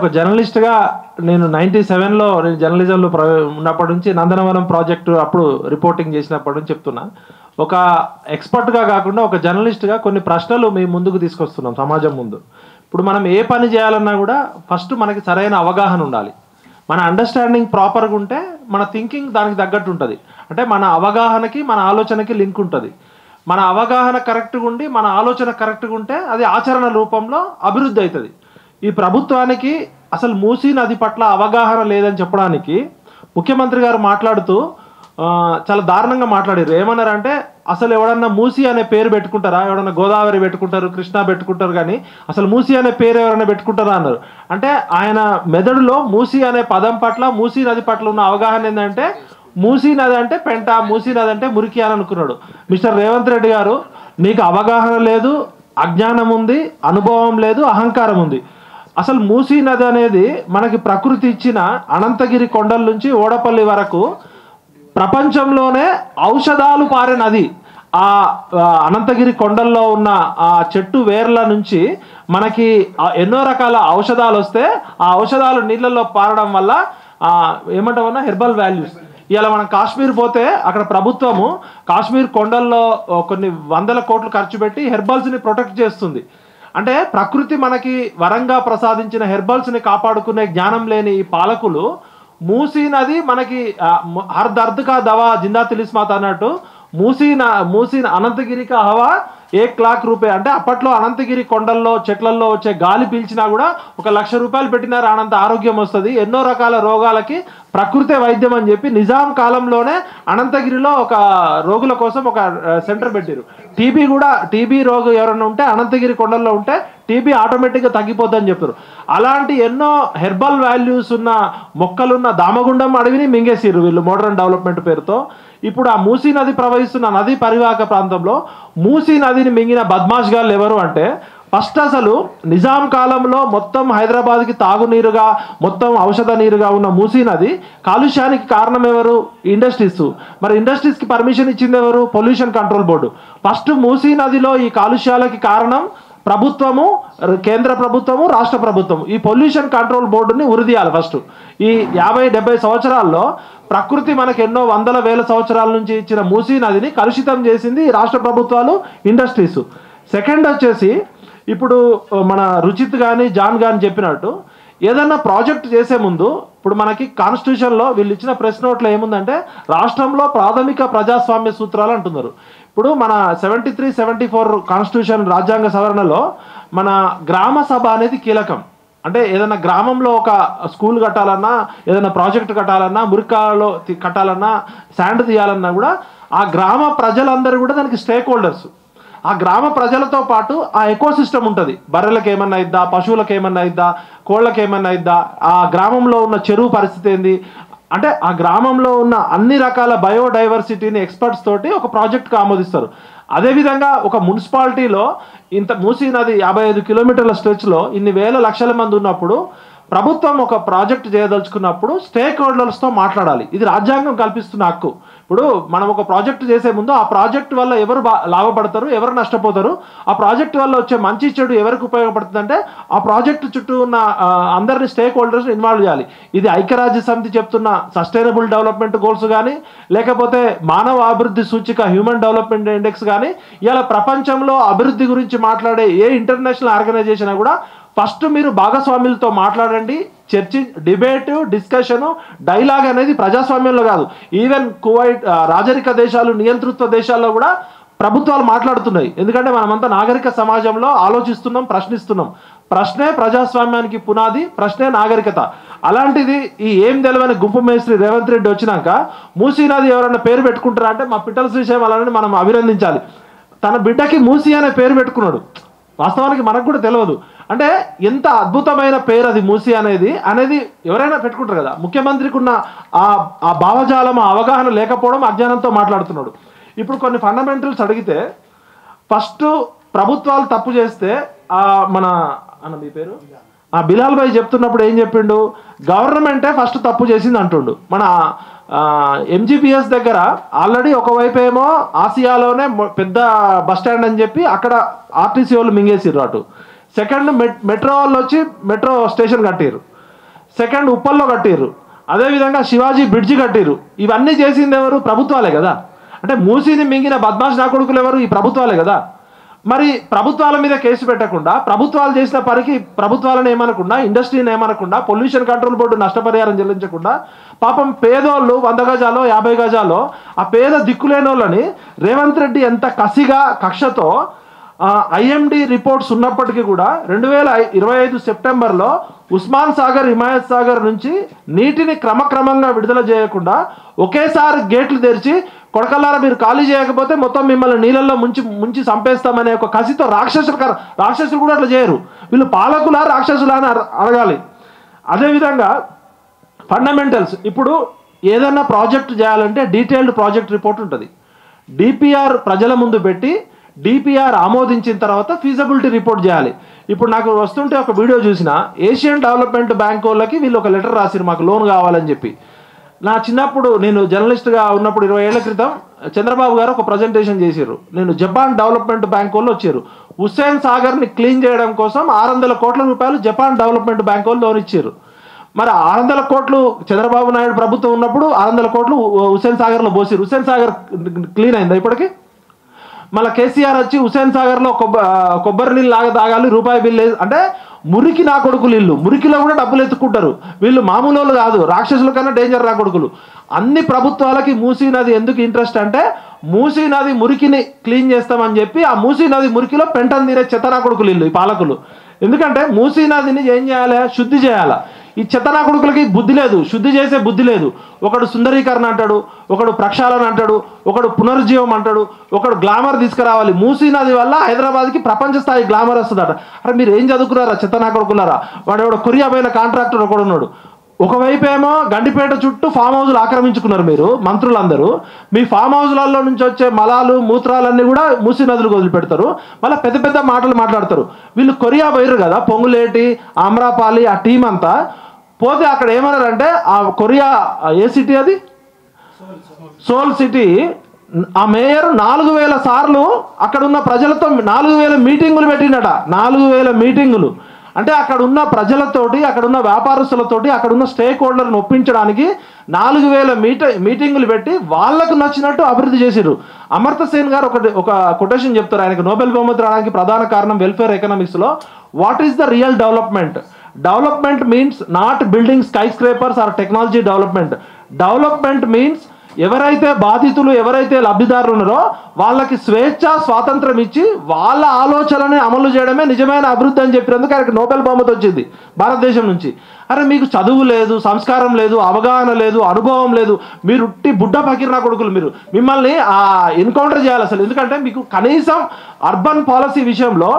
ఒక జర్నలిస్ట్గా నేను 97లో నేను జర్నలిజంలో ఉన్నప్పటి నుంచి నందనవనం ప్రాజెక్టు అప్పుడు రిపోర్టింగ్ చేసినప్పటి నుంచి చెప్తున్నా. ఒక ఎక్స్పర్ట్గా కాకుండా ఒక జర్నలిస్ట్గా కొన్ని ప్రశ్నలు మేము ముందుకు తీసుకొస్తున్నాం సమాజం ముందు. ఇప్పుడు మనం ఏ పని చేయాలన్నా కూడా ఫస్ట్ మనకి సరైన అవగాహన ఉండాలి. మన అండర్స్టాండింగ్ ప్రాపర్గా ఉంటే మన థింకింగ్ దానికి తగ్గట్టు ఉంటుంది. అంటే మన అవగాహనకి మన ఆలోచనకి లింక్ ఉంటుంది. మన అవగాహన కరెక్ట్గా ఉండి మన ఆలోచన కరెక్ట్గా ఉంటే అది ఆచరణ రూపంలో అభివృద్ధి అవుతుంది. ఈ ప్రభుత్వానికి అసలు మూసీ నది పట్ల అవగాహన లేదని చెప్పడానికి ముఖ్యమంత్రి గారు మాట్లాడుతూ చాలా దారుణంగా మాట్లాడారు. ఏమన్నారంటే అసలు ఎవడన్నా మూసీ అనే పేరు పెట్టుకుంటారా, ఎవడన్నా గోదావరి పెట్టుకుంటారు, కృష్ణా పెట్టుకుంటారు, కానీ అసలు మూసీ అనే పేరు ఎవరైనా పెట్టుకుంటారా అన్నారు. అంటే ఆయన మెదడులో మూసీ అనే పదం పట్ల మూసీ నది పట్ల ఉన్న అవగాహన ఏంటంటే మూసీ నది అంటే పెంట, మూసీ నది అంటే మురికి అని అనుకున్నాడు. మిస్టర్ రేవంత్ రెడ్డి గారు, నీకు అవగాహన లేదు, అజ్ఞానం ఉంది, అనుభవం లేదు, అహంకారం ఉంది. అసలు మూసీ నది అనేది మనకి ప్రకృతి ఇచ్చిన అనంతగిరి కొండల నుంచి ఓడపల్లి వరకు ప్రపంచంలోనే ఔషధాలు పారే నది. ఆ అనంతగిరి కొండల్లో ఉన్న ఆ చెట్టు వేర్ల నుంచి మనకి ఎన్నో రకాల ఔషధాలు వస్తే ఆ ఔషధాలు నీళ్ళల్లో పారడం వల్ల ఏమంటామన్నా హెర్బల్ వాల్యూస్. ఇలా మనం కాశ్మీర్ పోతే అక్కడ ప్రభుత్వము కాశ్మీర్ కొండల్లో కొన్ని వందల కోట్లు ఖర్చు పెట్టి హెర్బల్స్ని ప్రొటెక్ట్ చేస్తుంది. అంటే ప్రకృతి మనకి వరంగా ప్రసాదించిన హెర్బల్స్ని కాపాడుకునే జ్ఞానం లేని ఈ పాలకులు మూసీ నది మనకి హర్ దర్ద్ కా దవా జిందా తిలిస్మాత్ అన్నట్టు మూసీ అనంతగిరికి హవా 1 लाख రూపాయ. అంటే అప్పట్లో అనంతగిరి కొండల్లో చెట్లల్లో వచ్చే గాలి పీల్చినా కూడా 1 లక్ష రూపాయలు పెట్టినారు, అనంత ఆరోగ్యం వస్తుంది, ఎన్నో రకాల రోగాలకి ప్రకృతే వైద్యం అని చెప్పి నిజాం కాలంలోనే అనంతగిరిలో ఒక రోగుల కోసం ఒక సెంటర్ పెట్టారు. టీబీ రోగు ఎవరైనా ఉంటే అనంతగిరి కొండల్లో ఉంటే టీబీ ఆటోమేటిక్గా తగ్గిపోద్దని చెప్తారు. అలాంటి ఎన్నో హెర్బల్ వాల్యూస్ ఉన్న మొక్కలున్న దామగుండం అడవిని మింగేసిరు వీళ్ళు మోడర్న్ డెవలప్మెంట్ పేరుతో. ఇప్పుడు ఆ మూసీ నది ప్రవహిస్తున్న నది పరివాహక ప్రాంతంలో మూసీ నదిని మింగిన బద్మాష్ గాళ్ళు ఎవరు అంటే, ఫస్ట్ అసలు నిజాం కాలంలో మొత్తం హైదరాబాద్కి తాగునీరుగా మొత్తం ఔషధ నీరుగా ఉన్న మూసీ నది కాలుష్యానికి కారణం ఎవరు? ఇండస్ట్రీస్. మరి ఇండస్ట్రీస్కి పర్మిషన్ ఇచ్చింది ఎవరు? Pollution control board. First Musi నదిలో ఈ కాలుష్యాలకి కారణం ప్రభుత్వము, కేంద్ర ప్రభుత్వము, రాష్ట్ర ప్రభుత్వము. ఈ పొల్యూషన్ కంట్రోల్ బోర్డుని ఉరిదీయాలి ఫస్ట్. ఈ 50-70 సంవత్సరాల్లో ప్రకృతి మనకు ఎన్నో వందల వేల సంవత్సరాల నుంచి ఇచ్చిన మూసీ నదిని కలుషితం చేసింది రాష్ట్ర ప్రభుత్వాలు, ఇండస్ట్రీస్. సెకండ్ వచ్చేసి ఇప్పుడు మన రుచిత్ కానీ జాన్ కానీ చెప్పినట్టు ఏదన్నా ప్రాజెక్ట్ చేసే ముందు ఇప్పుడు మనకి కాన్స్టిట్యూషన్లో వీళ్ళు ఇచ్చిన ప్రెస్ నోట్లో ఏముందంటే రాష్ట్రంలో ప్రాథమిక ప్రజాస్వామ్య సూత్రాలు అంటున్నారు. ఇప్పుడు మన 73-74 కాన్స్టిట్యూషన్ రాజ్యాంగ సవరణలో మన గ్రామ సభ అనేది కీలకం. అంటే ఏదైనా గ్రామంలో ఒక స్కూల్ కట్టాలన్నా, ఏదైనా ప్రాజెక్ట్ కట్టాలన్నా, మురికాలలో కట్టాలన్నా, శాండ్ తీయాలన్నా కూడా ఆ గ్రామ ప్రజలందరూ కూడా దానికి స్టేక్ హోల్డర్స్. ఆ గ్రామ ప్రజలతో పాటు ఆ ఎకో సిస్టమ్ ఉంటుంది. బర్రెలకు ఏమన్నా ఇద్దా, పశువులకు ఏమన్నా ఇద్దా, కోళ్ళకి ఏమన్నా ఇద్దా, ఆ గ్రామంలో ఉన్న చెరువు పరిస్థితి ఏంది, అంటే ఆ గ్రామంలో ఉన్న అన్ని రకాల బయోడైవర్సిటీని ఎక్స్పర్ట్స్ తోటి ఒక ప్రాజెక్ట్కి ఆమోదిస్తారు. అదేవిధంగా ఒక మున్సిపాలిటీలో ఇంత మూసీ నది 55 కిలోమీటర్ల స్ట్రెచ్లో ఇన్ని వేల లక్షల మంది ఉన్నప్పుడు ప్రభుత్వం ఒక ప్రాజెక్ట్ చేయదలుచుకున్నప్పుడు స్టేక్ హోల్డర్స్తో మాట్లాడాలి. ఇది రాజ్యాంగం కల్పిస్తున్న హక్కు. ఇప్పుడు మనం ఒక ప్రాజెక్ట్ చేసే ముందు ఆ ప్రాజెక్ట్ వల్ల ఎవరు లాభపడతారు, ఎవరు నష్టపోతారు, ఆ ప్రాజెక్ట్ వల్ల వచ్చే మంచి చెడు ఎవరికి ఉపయోగపడుతుందంటే ఆ ప్రాజెక్టు చుట్టూ ఉన్న అందరినీ స్టేక్ హోల్డర్స్ ఇన్వాల్వ్ చేయాలి. ఇది ఐక్యరాజ్య సమితి చెప్తున్న సస్టైనబుల్ డెవలప్మెంట్ గోల్స్ కానీ, లేకపోతే మానవ అభివృద్ధి సూచిక హ్యూమన్ డెవలప్మెంట్ ఇండెక్స్ కానీ, ఇలా ప్రపంచంలో అభివృద్ధి గురించి మాట్లాడే ఏ ఇంటర్నేషనల్ ఆర్గనైజేషన్ కూడా ఫస్ట్ మీరు భాగస్వాములతో మాట్లాడండి. చర్చి, డిబేటు, డిస్కషను, డైలాగ్ అనేది ప్రజాస్వామ్యంలో కాదు. ఈవెన్ కువైట్, రాజరిక దేశాలు, నియంతృత్వ దేశాల్లో కూడా ప్రభుత్వాలు మాట్లాడుతున్నాయి. ఎందుకంటే మనమంతా నాగరిక సమాజంలో ఆలోచిస్తున్నాం, ప్రశ్నిస్తున్నాం. ప్రశ్నే ప్రజాస్వామ్యానికి పునాది, ప్రశ్నే నాగరికత. అలాంటిది ఈ ఏం తెలవని గుంపు మేస్త్రి రేవంత్ రెడ్డి వచ్చినాక మూసీ నది ఎవరైనా పేరు పెట్టుకుంటారా అంటే మా పిట్టల శ్రీశైలం అలానే మనం అభినందించాలి. తన బిడ్డకి మూసీ అనే పేరు పెట్టుకున్నాడు. వాస్తవానికి మనకు కూడా తెలియదు. అంటే ఎంత అద్భుతమైన పేరు అది మూసీ అనేది ఎవరైనా పెట్టుకుంటారు కదా. ముఖ్యమంత్రికి ఉన్న ఆ భావజాలం, ఆ అవగాహన లేకపోవడం, అజ్ఞానంతో మాట్లాడుతున్నాడు. ఇప్పుడు కొన్ని ఫండమెంటల్స్ అడిగితే ఫస్ట్ ప్రభుత్వాలు తప్పు చేస్తే మన మీ పేరు బిలాల్ భాయ్ చెప్తున్నప్పుడు ఏం చెప్పిండు, గవర్నమెంటే ఫస్ట్ తప్పు చేసింది అంటుండు. మన ఎంజీపీఎస్ దగ్గర ఆల్రెడీ ఒకవైపు ఏమో ఆసియాలోనే పెద్ద బస్ స్టాండ్ అని చెప్పి అక్కడ ఆర్టీసీ వాళ్ళు మింగేసిర్రు అటు. సెకండ్ మెట్రో వాళ్ళు వచ్చి మెట్రో స్టేషన్ కట్టిరు. సెకండ్ ఉప్పల్లో కట్టిరు. అదేవిధంగా శివాజీ బ్రిడ్జి కట్టిరు. ఇవన్నీ చేసింది ఎవరు? ప్రభుత్వాలే కదా. అంటే మూసీని మింగిన బద్మాష్ నా కొడుకులు ఎవరు? ఈ ప్రభుత్వాలే కదా. మరి ప్రభుత్వాల మీద కేసు పెట్టకుండా, ప్రభుత్వాలు చేసిన పనికి ప్రభుత్వాలను ఏమనకుండా, ఇండస్ట్రీని ఏమనకుండా, పొల్యూషన్ కంట్రోల్ బోర్డు నష్టపరిహారం చెల్లించకుండా, పాపం పేదోళ్ళు 100 గజాలో 50 గజాలో ఆ పేద దిక్కులేని వాళ్ళని రేవంత్ రెడ్డి ఎంత కసిగా కక్షతో ఐఎండి రిపోర్ట్స్ ఉన్నప్పటికీ కూడా 2025 సెప్టెంబర్లో ఉస్మాన్ సాగర్, హిమాయత్ సాగర్ నుంచి నీటిని క్రమక్రమంగా విడుదల చేయకుండా ఒకేసారి గేట్లు తెరిచి కొడకల్లారా మీరు ఖాళీ చేయకపోతే మొత్తం మిమ్మల్ని నీళ్ళల్లో ముంచి చంపేస్తామనే ఒక కసితో రాక్షసులు కూడా అట్లా చేయరు. వీళ్ళు పాలకులా రాక్షసులా అని అడగాలి. అదేవిధంగా ఫండమెంటల్స్, ఇప్పుడు ఏదైనా ప్రాజెక్ట్ చేయాలంటే డీటెయిల్డ్ ప్రాజెక్ట్ రిపోర్ట్ ఉంటుంది. డిపిఆర్ ప్రజల ముందు పెట్టి డిపిఆర్ ఆమోదించిన తర్వాత ఫీజబిలిటీ రిపోర్ట్ చేయాలి. ఇప్పుడు నాకు వస్తుంటే ఒక వీడియో చూసిన, ఏషియన్ డెవలప్మెంట్ బ్యాంక్ వాళ్ళకి వీళ్ళు ఒక లెటర్ రాసిరు మాకు లోన్ కావాలని చెప్పి. నా చిన్నప్పుడు నేను జర్నలిస్ట్గా ఉన్నప్పుడు 20 ఏళ్ల క్రితం చంద్రబాబు గారు ఒక ప్రజెంటేషన్ చేశారు. నేను జపాన్ డెవలప్మెంట్ బ్యాంక్ వాళ్ళు వచ్చారు. హుస్సేన్ సాగర్ని క్లీన్ చేయడం కోసం 600 కోట్ల రూపాయలు జపాన్ డెవలప్మెంట్ బ్యాంక్ వాళ్ళు లోన్ ఇచ్చారు. మరి 600 కోట్లు చంద్రబాబు నాయుడు ప్రభుత్వం ఉన్నప్పుడు 600 కోట్లు హుస్సేన్ సాగర్లో పోసారు. హుస్సేన్ సాగర్ క్లీన్ అయిందా ఇప్పటికీ? మళ్ళీ కేసీఆర్ వచ్చి హుస్సేన్ సాగర్లో కొబ్బరి నీళ్ళు లాగా తాగాలి, రూపాయి బిల్లు అంటే మురికి నా కొడుకులు ఇల్లు. మురికిలో కూడా డబ్బులు ఎత్తుకుంటారు వీళ్ళు. మామూలు వాళ్ళు కాదు, రాక్షసుల కన్నా డేంజర్ నా కొడుకులు. అన్ని ప్రభుత్వాలకి మూసీ నది ఎందుకు ఇంట్రెస్ట్ అంటే, మూసీ నది మురికిని క్లీన్ చేస్తామని చెప్పి ఆ మూసీ నది మురికిలో పెంటను తీరే చెత్త నా కొడుకులు ఇల్లు ఈ పాలకులు. ఎందుకంటే మూసీ నదిని ఏం చేయాలి? శుద్ధి చేయాలి. ఈ చెత్తనా కొడుకులకి బుద్ధి లేదు, శుద్ధి చేసే బుద్ధి లేదు. ఒకడు సుందరీకరణ అంటాడు, ఒకడు ప్రక్షాళన అంటాడు, ఒకడు పునరుజ్జీవం అంటాడు, ఒకడు గ్లామర్ తీసుకురావాలి. మూసీ నది వల్ల హైదరాబాద్కి ప్రపంచ స్థాయి గ్లామర్ వస్తుందట. అరే మీరు ఏం చదువుకున్నారా చెత్తనా కొడుకున్నారా? వాడు ఎవడో కొరియా పోయిన కాంట్రాక్టర్ ఒకడు ఉన్నాడు. ఒకవైపు ఏమో గండిపేట చుట్టూ ఫామ్ హౌస్లు ఆక్రమించుకున్నారు మీరు మంత్రులందరూ. మీ ఫామ్ హౌస్లలో నుంచి వచ్చే మలాలు మూత్రాలన్నీ కూడా మూసీ నదులకు వదిలిపెడతారు. మళ్ళీ పెద్ద పెద్ద మాటలు మాట్లాడతారు. వీళ్ళు కొరియా పోయారు కదా, పొంగులేటి, ఆమ్రాపాలి ఆ టీం అంతా పోతే అక్కడ ఏమన్నారంటే ఆ కొరియా ఏ సిటీ అది? Seoul city. ఆ మేయర్ 4000 సార్లు అక్కడ ఉన్న ప్రజలతో 4000 మీటింగులు పెట్టినట. 4000 మీటింగులు అంటే అక్కడ ఉన్న ప్రజలతోటి, అక్కడ ఉన్న వ్యాపారస్తులతోటి, అక్కడ ఉన్న స్టేక్ హోల్డర్ని ఒప్పించడానికి 4000 మీటింగులు పెట్టి వాళ్ళకు నచ్చినట్టు అభివృద్ధి చేశారు. అమర్త్య సేన్ గారు ఒక కొటేషన్ చెప్తారు. ఆయనకు నోబెల్ బహుమతి రావడానికి ప్రధాన కారణం వెల్ఫేర్ ఎకనామిక్స్లో what is the real development? Development means not building skyscrapers or technology development. Development means ఎవరైతే బాధితులు, ఎవరైతే లబ్ధిదారులు ఉన్నారో వాళ్ళకి స్వేచ్ఛ, స్వాతంత్రం ఇచ్చి వాళ్ళ ఆలోచనని అమలు చేయడమే నిజమైన అభివృద్ధి అని చెప్పినందుకు ఆయనకు నోబెల్ బహుమతి వచ్చింది భారతదేశం నుంచి. అరే మీకు చదువు లేదు, సంస్కారం లేదు, అవగాహన లేదు, అనుభవం లేదు, మీరు ఉట్టి బుడ్డ పకిరినా కొడుకులు. మిమ్మల్ని ఎన్కౌంటర్ చేయాలి అసలు. ఎందుకంటే మీకు కనీసం అర్బన్ పాలసీ విషయంలో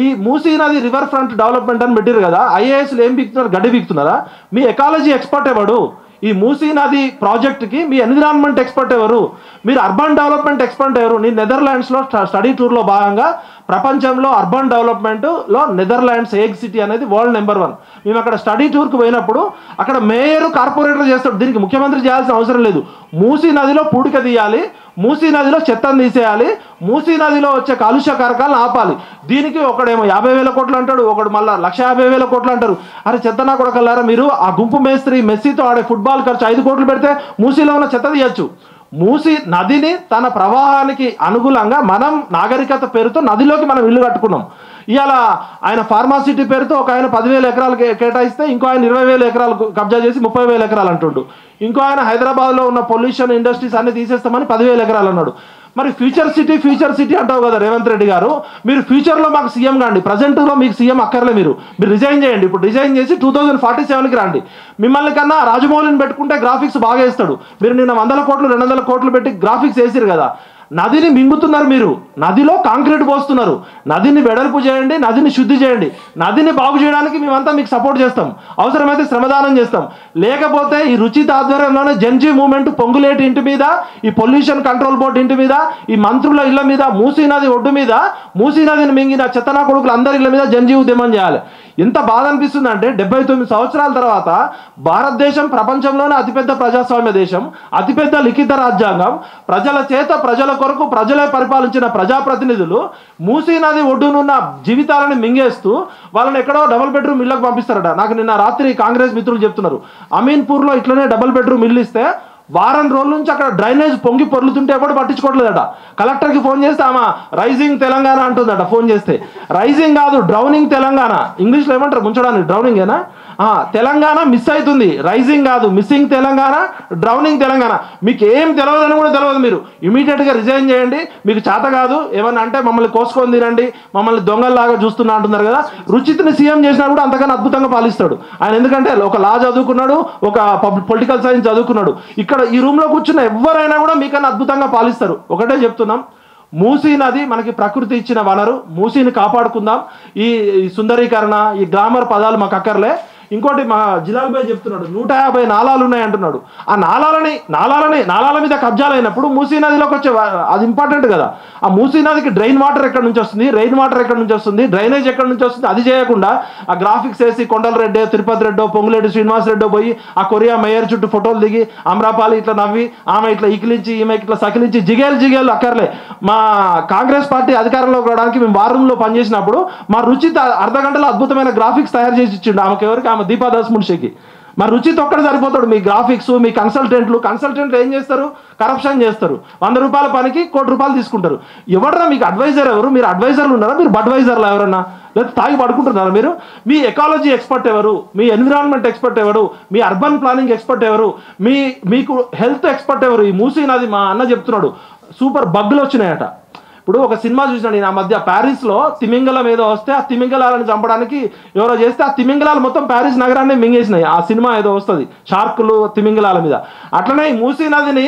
ఈ మూసీ నది రివర్ ఫ్రంట్ డెవలప్మెంట్ అని పెట్టారు కదా, ఐఏఎస్లు ఏం బిక్తున్నారు? గడ్డి బిక్తున్నారా? మీ ఎకాలజీ ఎక్స్పర్ట్ ఎవడు? ఈ మూసీ నది ప్రాజెక్ట్కి మీ ఎన్విరాన్మెంట్ ఎక్స్పర్ట్ ఎవరు? మీరు అర్బన్ డెవలప్మెంట్ ఎక్స్పర్ట్ ఎవరు? నేను నెదర్లాండ్స్లో స్టడీ టూర్లో భాగంగా ప్రపంచంలో అర్బన్ డెవలప్మెంట్లో నెదర్లాండ్స్ ఏగ్ సిటీ అనేది వరల్డ్ నెంబర్ 1. మేము అక్కడ స్టడీ టూర్కి పోయినప్పుడు అక్కడ మేయర్, కార్పొరేటర్ చేస్తాడు. దీనికి ముఖ్యమంత్రి చేయాల్సిన అవసరం లేదు. మూసీ నదిలో పూడిక తీయాలి, మూసీ నదిలో చెత్తను తీసేయాలి, మూసీ నదిలో వచ్చే కాలుష్య కారకాలను ఆపాలి. దీనికి ఒకడేమో 50,000 కోట్లు అంటాడు, ఒకడు మళ్ళీ 150,000 కోట్లు అంటారు. అరే చెత్తనా కొడకల్లారా, మీరు ఆ గుంపు మేస్త్రి మెస్సీతో ఆడే ఫుట్బాల్ ఖర్చు 5 కోట్లు పెడితే మూసీలో ఉన్న చెత్త తీయచ్చు. మూసీ నదిని తన ప్రవాహానికి అనుగుణంగా మనం నాగరికత పేరుతో నదిలోకి మనం ఇల్లు కట్టుకున్నాం. ఇవాళ ఆయన ఫార్మాసిటీ పేరుతో ఒక ఆయన 10,000 ఎకరాలు కేటాయిస్తే ఇంకో ఆయన 20,000 ఎకరాలు కబ్జా చేసి 30,000 ఎకరాలు అంటుండు. ఇంకో ఆయన హైదరాబాద్లో ఉన్న పొల్యూషన్ ఇండస్ట్రీస్ అన్ని తీసేస్తామని 10,000 ఎకరాలు అన్నాడు. మరి ఫ్యూచర్ సిటీ అంటావు కదా రేవంత్ రెడ్డి గారు, మీరు ఫ్యూచర్లో మాకు సీఎం కాండి, ప్రజెంట్లో మీకు సీఎం అక్కర్లే. మీరు రిజైన్ చేయండి. ఇప్పుడు రిజైన్ చేసి 2047కి రండి. మిమ్మల్ని కన్నా రాజమౌళిని పెట్టుకుంటే గ్రాఫిక్స్ బాగా వేస్తాడు. మీరు నిన్న 100 కోట్లు 200 కోట్లు పెట్టి గ్రాఫిక్స్ వేసిరు కదా. నదిని మింగుతున్నారు మీరు, నదిలో కాంక్రీట్ పోస్తున్నారు. నదిని వెడల్పు చేయండి, నదిని శుద్ధి చేయండి. నదిని బాగు చేయడానికి మేమంతా మీకు సపోర్ట్ చేస్తాం, అవసరమైతే శ్రమదానం చేస్తాం. లేకపోతే ఈ రుచిత ఆధ్వర్యంలోనే జన్జీ మూవ్మెంట్ పొంగులేటి ఇంటి మీద, ఈ పొల్యూషన్ కంట్రోల్ బోర్డు ఇంటి మీద, ఈ మంత్రుల ఇళ్ల మీద, మూసీ నది ఒడ్డు మీద, మూసీ నదిని మింగిన చెత్తనా కొడుకులు అందరి ఇళ్ల మీద జన్జీ ఉద్యమం చేయాలి. ఎంత బాధ అనిపిస్తుంది అంటే 79 సంవత్సరాల తర్వాత భారతదేశం ప్రపంచంలోనే అతిపెద్ద ప్రజాస్వామ్య దేశం, అతిపెద్ద లిఖిత రాజ్యాంగం, ప్రజల చేత ప్రజల కొరకు ప్రజలే పరిపాలించిన ప్రజాప్రతినిధులు మూసీ నది ఒడ్డునున్న జీవితాలను మింగేస్తూ వాళ్ళని ఎక్కడో డబుల్ బెడ్రూమ్ ఇళ్ళకు పంపిస్తారట. నాకు నిన్న రాత్రి కాంగ్రెస్ మిత్రులు చెప్తున్నారు, అమీన్పూర్లో ఇట్లనే డబుల్ బెడ్రూమ్ ఇల్లు ఇస్తే వారం రోజుల నుంచి అక్కడ డ్రైనేజ్ పొంగి పొర్లుతుంటే కూడా పట్టించుకోవట్లేదట. కలెక్టర్కి ఫోన్ చేస్తే ఆమె రైజింగ్ తెలంగాణ అంటుందట. ఫోన్ చేస్తే రైజింగ్ కాదు, డ్రౌనింగ్ తెలంగాణ. ఇంగ్లీష్లో ఏమంటారు ముంచడానికి? డ్రౌనింగేనా? తెలంగాణ మిస్ అవుతుంది, రైజింగ్ కాదు, మిస్సింగ్ తెలంగాణ, డ్రౌనింగ్ తెలంగాణ. మీకు ఏం తెలియదని కూడా తెలియదు. మీరు ఇమీడియట్గా రిజైన్ చేయండి. మీకు చేత కాదు ఏమన్నా అంటే మమ్మల్ని కోసుకొని తినండి, మమ్మల్ని దొంగల్లాగా చూస్తున్నా అంటున్నారు కదా. రుచిత్ని సీఎం చేసినా కూడా అంతకన్నా అద్భుతంగా పాలిస్తాడు ఆయన. ఎందుకంటే ఒక లా చదువుకున్నాడు, ఒక పొలిటికల్ సైన్స్ చదువుకున్నాడు. ఇక్కడ ఈ రూమ్లో కూర్చున్న ఎవరైనా కూడా మీకన్నా అద్భుతంగా పాలిస్తారు. ఒకటే చెప్తున్నాం, మూసీ నది మనకి ప్రకృతి ఇచ్చిన వనరు. మూసీని కాపాడుకుందాం. ఈ సుందరీకరణ, ఈ గ్లామర్ పదాలు మాకు అక్కర్లే. ఇంకోటి మా జిలాల్ భాయ్ చెప్తున్నాడు 150 నాలాలు ఉన్నాయి అంటున్నాడు. ఆ నాలాల మీద కబ్జాలు అయినప్పుడు మూసీ నదిలోకి వచ్చే అది ఇంపార్టెంట్ కదా. ఆ మూసీ నదికి డ్రైన్ వాటర్ ఎక్కడి నుంచి వస్తుంది, రెయిన్ వాటర్ ఎక్కడి నుంచి వస్తుంది, డ్రైనేజ్ ఎక్కడి నుంచి వస్తుంది, అది చేయకుండా ఆ గ్రాఫిక్స్ వేసి కొండల రెడ్డో, తిరుపతి రెడ్డో, పొంగులేటి శ్రీనివాస్ రెడ్డో పోయి ఆ కొరియా మేయర్ చుట్టూ ఫోటోలు దిగి అమ్రాపాలి ఇట్లా నవ్వి ఆమె ఇట్లా ఇకిలించి ఈమె ఇట్లా సకిలించి జిగేలు అక్కర్లే. మా కాంగ్రెస్ పార్టీ అధికారంలోకి రావడానికి మేము వారంలో పనిచేసినప్పుడు మా రుచిత అర్ధ గంటలో అద్భుతమైన గ్రాఫిక్స్ తయారు చేసి ఇచ్చిండు ఆమెకి. ఎవరికి? ఆమె దీపాదాస్ మున్షికి. మరి రుచిత ఒక్కడే సరిపోతాడు. మీ గ్రాఫిక్స్, మీ కన్సల్టెంట్లు ఏం చేస్తారు? కరప్షన్ చేస్తారు. 100 రూపాయల పనికి 1 కోటి రూపాయలు తీసుకుంటారు. ఎవరన్నా మీకు అడ్వైజర్ ఎవరు? మీరు అడ్వైజర్లు ఉన్నారా? మీరు బడ్వైజర్లు ఎవరన్నా? లేదా తాగి పడుకుంటున్నారా మీరు? మీ ఎకాలజీ ఎక్స్పర్ట్ ఎవరు? మీ ఎన్విరాన్మెంట్ ఎక్స్పర్ట్ ఎవరు? మీ అర్బన్ ప్లానింగ్ ఎక్స్పర్ట్ ఎవరు? మీకు హెల్త్ ఎక్స్పర్ట్ ఎవరు? ఈ మూసీ నది మా అన్న చెప్తున్నాడు సూపర్ బగ్గులు వచ్చినాయట. ఇప్పుడు ఒక సినిమా చూసినాడు నేను ఆ మధ్య, ప్యారిస్లో తిమింగలం ఏదో వస్తే ఆ తిమింగలాలను చంపడానికి ఎవరో చేస్తే ఆ తిమింగలాలు మొత్తం ప్యారిస్ నగరాన్ని మింగేసినాయి. ఆ సినిమా ఏదో వస్తుంది, షార్కులు తిమింగలాల మీద. అట్లనే ఈ మూసీ నదిని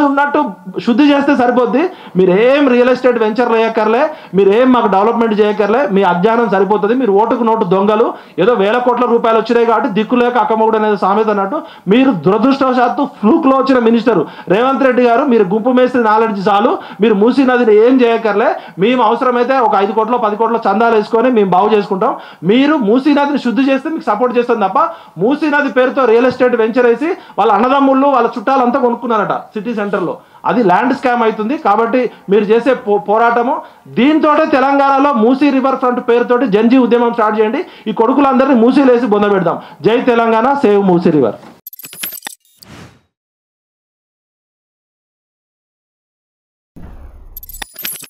ఉన్నట్టు శుద్ధి చేస్తే సరిపోద్ది. మీరేం రియల్ ఎస్టేట్ వెంచర్లు వేయక్కర్లే, మీరేం మాకు డెవలప్మెంట్ చేయక్కర్లే. మీ అజ్ఞానం సరిపోతుంది. మీరు ఓటుకు నోటు దొంగలు. ఏదో వేల కోట్ల రూపాయలు వచ్చినాయి కాబట్టి దిక్కులేక అక్కమ్మగుడు అనేది సామెత అన్నట్టు మీరు దురదృష్టవశాత్తు ఫ్లూక్లో వచ్చిన మినిస్టర్ రేవంత్ రెడ్డి గారు, మీరు గుంపు మేస్త్రి నాలెడ్జ్ చాలు. మీరు మూసీ నదిని ఏం చేయక్కర్లే. మేము అవసరమైతే ఒక 5 కోట్లు 10 కోట్ల చందాలు వేసుకొని మేము బాగు చేసుకుంటాం. మీరు మూసీ నదిని శుద్ధి చేస్తే మీకు సపోర్ట్ చేస్తాం తప్ప మూసీ నది పేరుతో రియల్ ఎస్టేట్ వెంచర్ వేసి వాళ్ళ అన్నదమ్ముళ్ళు వాళ్ళ చుట్టాలంతా కొనుక్కున్నారట సిటీ సెంటర్లో. అది ల్యాండ్ స్కామ్ అవుతుంది. కాబట్టి మీరు చేసే పోరాటము దీంతో తెలంగాణలో మూసీ రివర్ ఫ్రంట్ పేరుతోటి జన్జీ ఉద్యమం స్టార్ట్ చేయండి. ఈ కొడుకులందరినీ మూసీలేసి బొంద పెడదాం. జై తెలంగాణ, సేవ్ మూసీ రివర్.